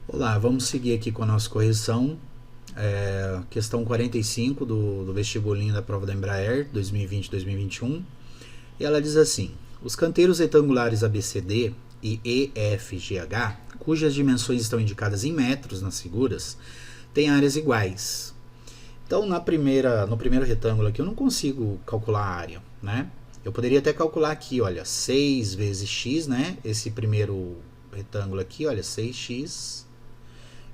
Olá, vamos seguir aqui com a nossa correção. Questão 45 do vestibulinho da prova da Embraer 2020-2021. E ela diz assim: os canteiros retangulares ABCD e EFGH, cujas dimensões estão indicadas em metros nas figuras, têm áreas iguais. Então, no primeiro retângulo aqui, eu não consigo calcular a área, né? Eu poderia até calcular aqui, olha, 6 vezes x, né? Esse primeiro retângulo aqui, olha, 6x.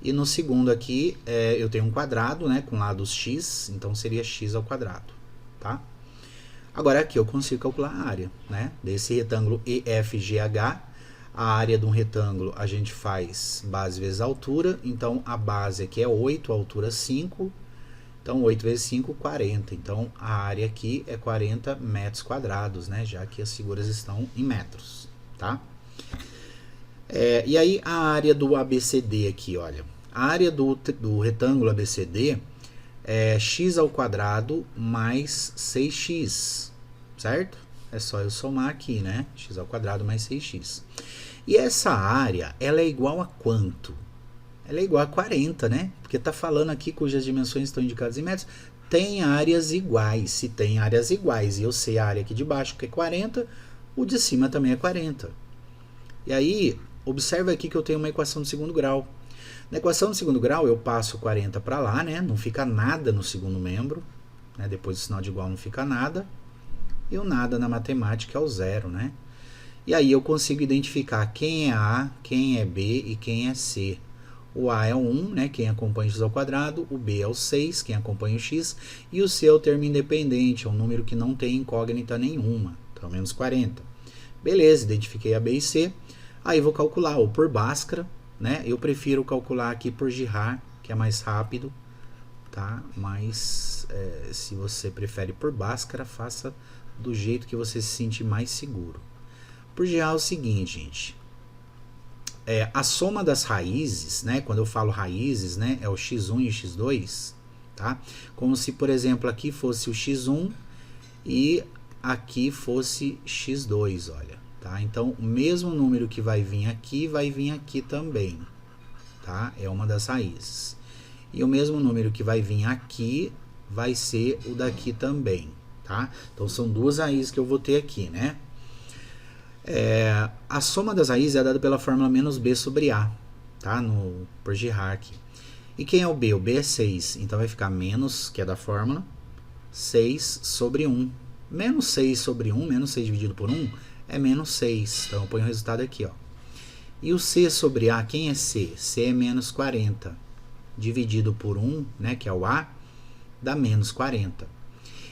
E no segundo aqui, eu tenho um quadrado, né, com lados x, então seria x ao quadrado, tá? Agora aqui eu consigo calcular a área, né, desse retângulo EFGH. A área de um retângulo a gente faz base vezes altura, então a base aqui é 8, a altura 5, então 8 vezes 5, 40. Então a área aqui é 40 metros quadrados, né, já que as figuras estão em metros, tá? E aí a área do ABCD aqui, olha. A área do retângulo ABCD é x ao quadrado mais 6x, certo? É só eu somar aqui, né? X ao quadrado mais 6x. E essa área, ela é igual a quanto? Ela é igual a 40, né? Porque está falando aqui cujas dimensões estão indicadas em metros. Tem áreas iguais. Se tem áreas iguais e eu sei a área aqui de baixo que é 40, o de cima também é 40. E aí, observa aqui que eu tenho uma equação de segundo grau. Na equação de segundo grau, eu passo 40 para lá, né? Não fica nada no segundo membro. Né? Depois do sinal de igual não fica nada. E o nada na matemática é o zero, né? E aí eu consigo identificar quem é A, quem é B e quem é C. O A é o 1, né? Quem acompanha x ao quadrado. O B é o 6, quem acompanha o x. E o C é o termo independente, é um número que não tem incógnita nenhuma. Então, menos 40. Beleza, identifiquei A, B e C. Aí vou calcular ou por Bhaskara, né? Eu prefiro calcular aqui por Girard, que é mais rápido, tá? Mas se você prefere por Bhaskara, faça do jeito que você se sente mais seguro. Por Girard é o seguinte, gente. A soma das raízes, né? Quando eu falo raízes, né? É o x1 e o x2, tá? Como se, por exemplo, aqui fosse o x1 e aqui fosse x2, olha. Tá? Então, o mesmo número que vai vir aqui também. Tá? É uma das raízes. E o mesmo número que vai vir aqui vai ser o daqui também. Tá? Então, são duas raízes que eu vou ter aqui, né? A soma das raízes é dada pela fórmula menos b sobre a. Tá? Por Girard aqui. E quem é o b? O b é 6. Então, vai ficar menos, que é da fórmula, 6 sobre 1. Menos 6 sobre 1, menos 6 dividido por 1, é menos 6. Então, eu ponho o resultado aqui, ó. E o C sobre A, quem é C? C é menos 40. Dividido por 1, né, que é o A, dá menos 40.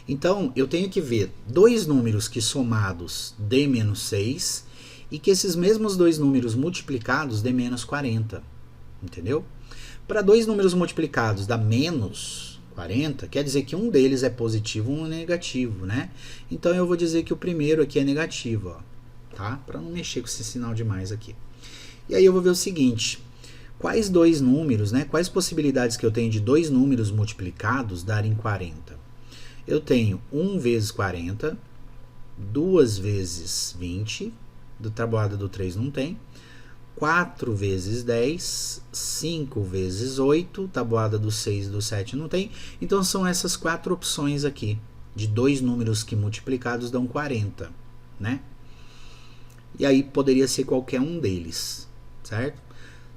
Então, eu tenho que ver dois números que somados dê menos 6 e que esses mesmos dois números multiplicados dê menos 40. Entendeu? Para dois números multiplicados dá menos 40, quer dizer que um deles é positivo e um é negativo, né? Então eu vou dizer que o primeiro aqui é negativo, ó, tá? Para não mexer com esse sinal demais aqui. E aí eu vou ver o seguinte: quais dois números, né? Quais possibilidades que eu tenho de dois números multiplicados darem 40? Eu tenho 1 vezes 40, 2 vezes 20, do tabuada do 3 não tem, 4 vezes 10, 5 vezes 8, tabuada do 6 e do 7 não tem. Então, são essas quatro opções aqui, de dois números que multiplicados dão 40, né? E aí, poderia ser qualquer um deles, certo?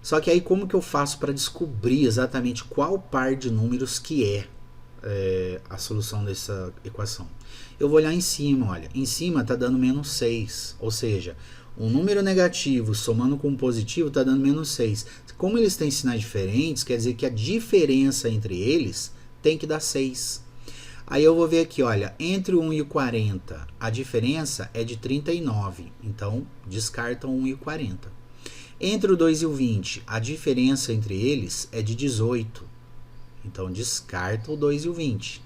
Só que aí, como que eu faço para descobrir exatamente qual par de números que é a solução dessa equação? Eu vou olhar em cima, olha. Em cima está dando menos 6, ou seja, um número negativo somando com um positivo está dando menos 6. Como eles têm sinais diferentes, quer dizer que a diferença entre eles tem que dar 6. Aí eu vou ver aqui, olha, entre o 1 e o 40, a diferença é de 39. Então, descartam o 1 e o 40. Entre o 2 e o 20, a diferença entre eles é de 18. Então, descarta o 2 e o 20.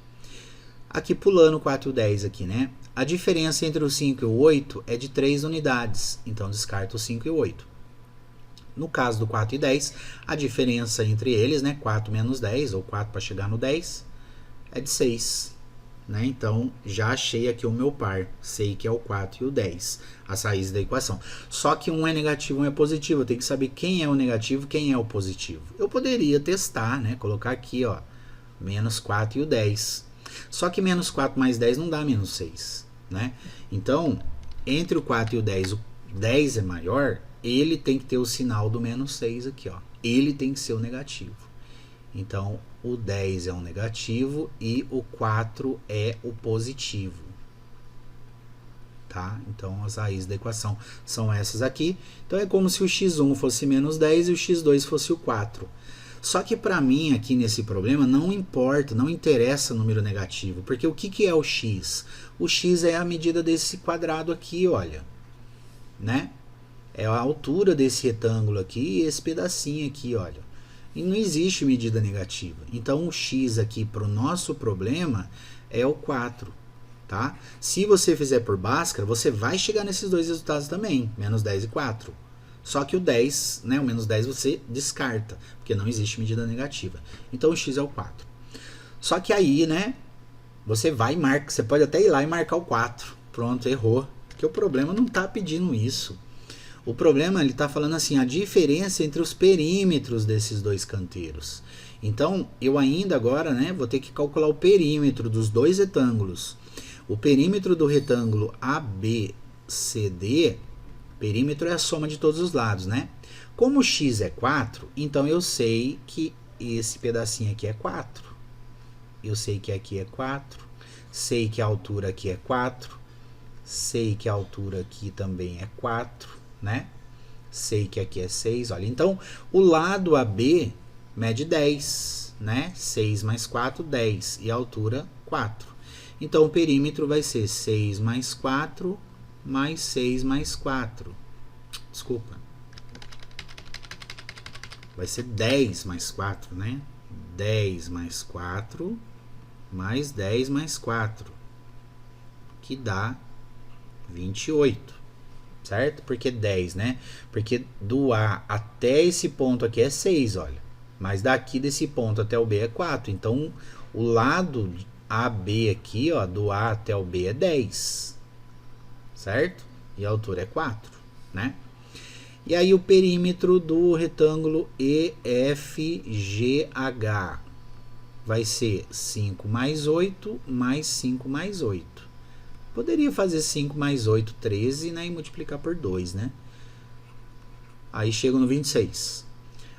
Aqui pulando o 4 e o 10 aqui, né? A diferença entre o 5 e o 8 é de 3 unidades, então descarta o 5 e o 8. No caso do 4 e 10, a diferença entre eles, né, 4 menos 10, ou 4 para chegar no 10, é de 6. né? Então, já achei aqui o meu par. Sei que é o 4 e o 10, as raízes da equação. Só que um é negativo e um é positivo. Eu tenho que saber quem é o negativo e quem é o positivo. Eu poderia testar, né? Colocar aqui, ó, menos 4 e o 10. Só que menos 4 mais 10 não dá menos 6, né? Então, entre o 4 e o 10 é maior, ele tem que ter o sinal do menos 6 aqui, ó. Ele tem que ser o negativo. Então, o 10 é um negativo e o 4 é o positivo. Tá? Então, as raízes da equação são essas aqui. Então, é como se o x1 fosse menos 10 e o x2 fosse o 4. Só que para mim, aqui nesse problema, não importa, não interessa o número negativo. Porque o que é o x? O x é a medida desse quadrado aqui, olha. Né? É a altura desse retângulo aqui e esse pedacinho aqui, olha. E não existe medida negativa. Então, o x aqui para o nosso problema é o 4. Tá? Se você fizer por Bhaskara, você vai chegar nesses dois resultados também, menos 10 e 4. Só que o 10, né, o menos 10 você descarta, porque não existe medida negativa. Então, o x é o 4. Só que aí, né, você vai e marca, você pode até ir lá e marcar o 4. Pronto, errou. Porque o problema não está pedindo isso. O problema, ele está falando assim, a diferença entre os perímetros desses dois canteiros. Então, eu ainda agora, né, vou ter que calcular o perímetro dos dois retângulos. O perímetro do retângulo ABCD, perímetro é a soma de todos os lados, né? Como o x é 4, então eu sei que esse pedacinho aqui é 4. Eu sei que aqui é 4. Sei que a altura aqui é 4. Sei que a altura aqui também é 4. Né? Sei que aqui é 6, olha. Então, o lado AB mede 10, né? 6 mais 4, 10. E a altura, 4. Então, o perímetro vai ser 6 mais 4 mais 6 mais 4. Desculpa. Vai ser 10 mais 4, né? 10 mais 4 mais 10 mais 4. Que dá 28. Certo? Porque 10, né? Porque do A até esse ponto aqui é 6, olha. Mas daqui desse ponto até o B é 4. Então, o lado AB aqui, ó, do A até o B é 10. Certo? E a altura é 4, né? E aí o perímetro do retângulo EFGH vai ser 5 mais 8 mais 5 mais 8. Poderia fazer 5 mais 8, 13, né, e multiplicar por 2, né? Aí chego no 26.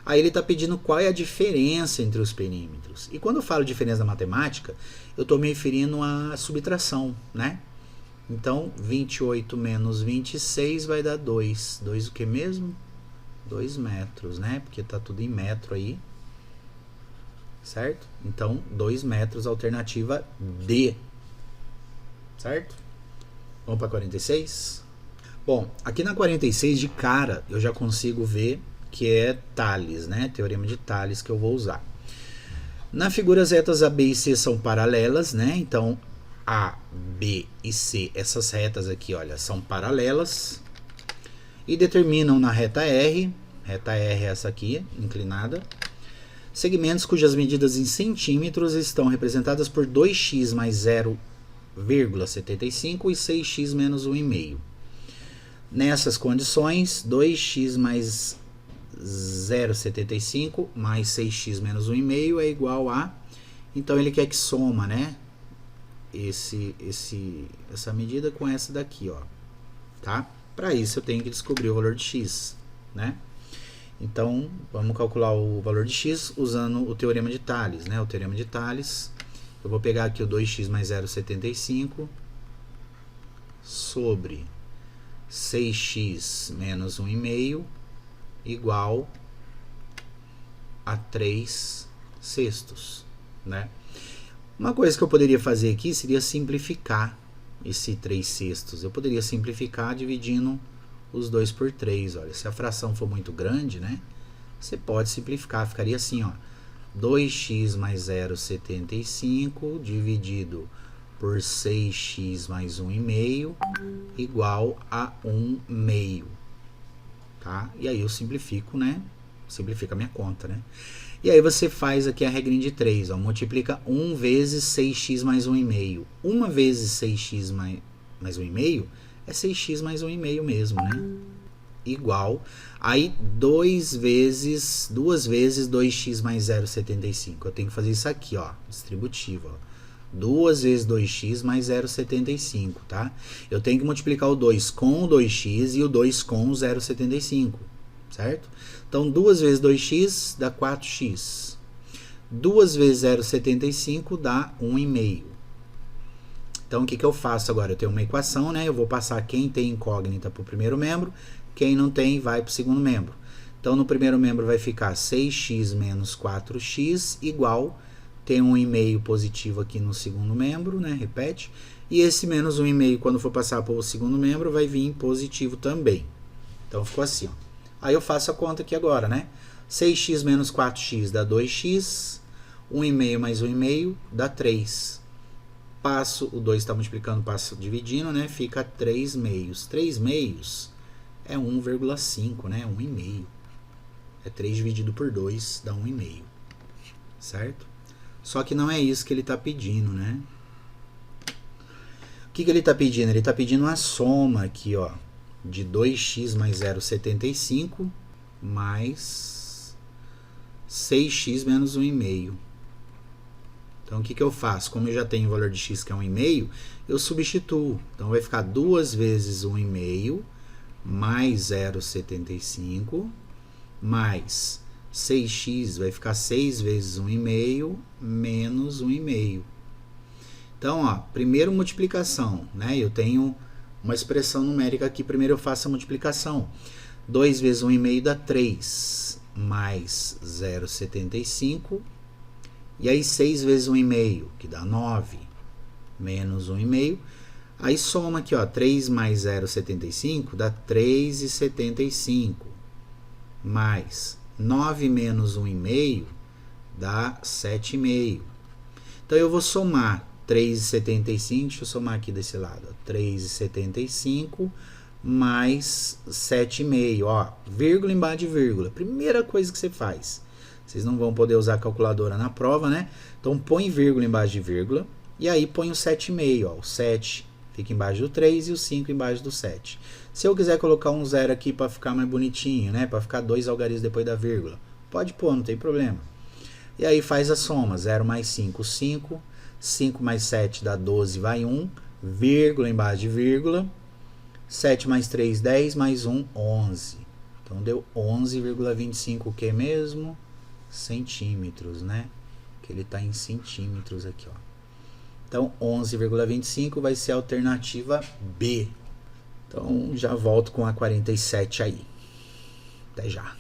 Aí ele está pedindo qual é a diferença entre os perímetros. E quando eu falo diferença da matemática, eu estou me referindo à subtração, né? Então, 28 menos 26 vai dar 2. 2 o que mesmo? 2 metros, né? Porque está tudo em metro aí. Certo? Então, 2 metros, alternativa D. Certo? Vamos para 46? Bom, aqui na 46, de cara, eu já consigo ver que é Tales, né? Teorema de Tales que eu vou usar. Na figura, as retas A, B e C são paralelas, né? Então, A, B e C, essas retas aqui, olha, são paralelas. E determinam na reta R é essa aqui, inclinada, segmentos cujas medidas em centímetros estão representadas por 2x mais 0,75 e 6x menos 1,5. Nessas condições, 2x mais 0,75 mais 6x menos 1,5 é igual a... Então, ele quer que soma, né? Essa medida com essa daqui, ó. Tá? Para isso, eu tenho que descobrir o valor de x, né? Então, vamos calcular o valor de x usando o teorema de Tales, né? O teorema de Tales... Eu vou pegar aqui o 2x mais 0,75 sobre 6x menos 1,5 igual a 3 sextos, né? Uma coisa que eu poderia fazer aqui seria simplificar esse 3 sextos. Eu poderia simplificar dividindo os 2 por 3. Olha, se a fração for muito grande, né? Você pode simplificar, ficaria assim, ó. 2x mais 0,75 dividido por 6x mais 1,5 igual a 1,5. Tá? E aí eu simplifico, né? simplifica a minha conta, né? E aí você faz aqui a regrinha de 3, ó, multiplica 1 vezes 6x mais 1,5. 1 vezes 6x mais 1,5 é 6x mais 1,5 mesmo, né? Igual. Aí 2 vezes 2x mais 0,75. Eu tenho que fazer isso aqui, ó, distributivo, ó. 2 vezes 2x mais 0,75, tá? Eu tenho que multiplicar o 2 com o 2x e o 2 com o 0,75, certo? Então, 2 vezes 2x dá 4x. 2 vezes 0,75 dá 1,5. Então, o que eu faço agora? Eu tenho uma equação, né? Eu vou passar quem tem incógnita para o primeiro membro, quem não tem vai para o segundo membro. Então, no primeiro membro vai ficar 6x menos 4x igual, tem 1,5 positivo aqui no segundo membro, né? Repete. E esse menos 1,5, quando for passar para o segundo membro, vai vir positivo também. Então, ficou assim, ó. Aí eu faço a conta aqui agora, né? 6x menos 4x dá 2x. 1,5 mais 1,5 dá 3. Passo, o 2 está multiplicando, passo dividindo, né? Fica 3 meios. 3 meios é 1,5, né? 1,5. É 3 dividido por 2 dá 1,5. Certo? Só que não é isso que ele está pedindo, né? O que ele está pedindo? Ele está pedindo uma soma aqui, ó, de 2x mais 0,75 mais 6x menos 1,5. Então, o que eu faço? Como eu já tenho o valor de x, que é 1,5, eu substituo. Então, vai ficar 2 vezes 1,5 mais 0,75 mais 6x, vai ficar 6 vezes 1,5 menos 1,5. Então, ó, primeiro multiplicação, né? Eu tenho uma expressão numérica aqui, primeiro eu faço a multiplicação. 2 vezes 1,5 dá 3, mais 0,75. E aí 6 vezes 1,5, que dá 9, menos 1,5. Aí soma aqui, ó, 3 mais 0,75 dá 3,75. Mais 9 menos 1,5 dá 7,5. Então eu vou somar 3,75, deixa eu somar aqui desse lado, 3,75 mais 7,5, ó, vírgula embaixo de vírgula. Primeira coisa que você faz. Vocês não vão poder usar a calculadora na prova, né? Então põe vírgula embaixo de vírgula e aí põe o 7,5, ó, o 7 fica embaixo do 3 e o 5 embaixo do 7. Se eu quiser colocar um zero aqui para ficar mais bonitinho, né, para ficar 2 algarismos depois da vírgula, pode pôr, não tem problema. E aí faz a soma, 0 mais 5, 5, 5 mais 7 dá 12, vai 1, vírgula embaixo de vírgula, 7 mais 3, 10, mais 1, 11. Então deu 11,25 o que mesmo? Centímetros, né? Que ele está em centímetros aqui, ó. Então 11,25 vai ser a alternativa B. Então já volto com a 47 aí. Até já.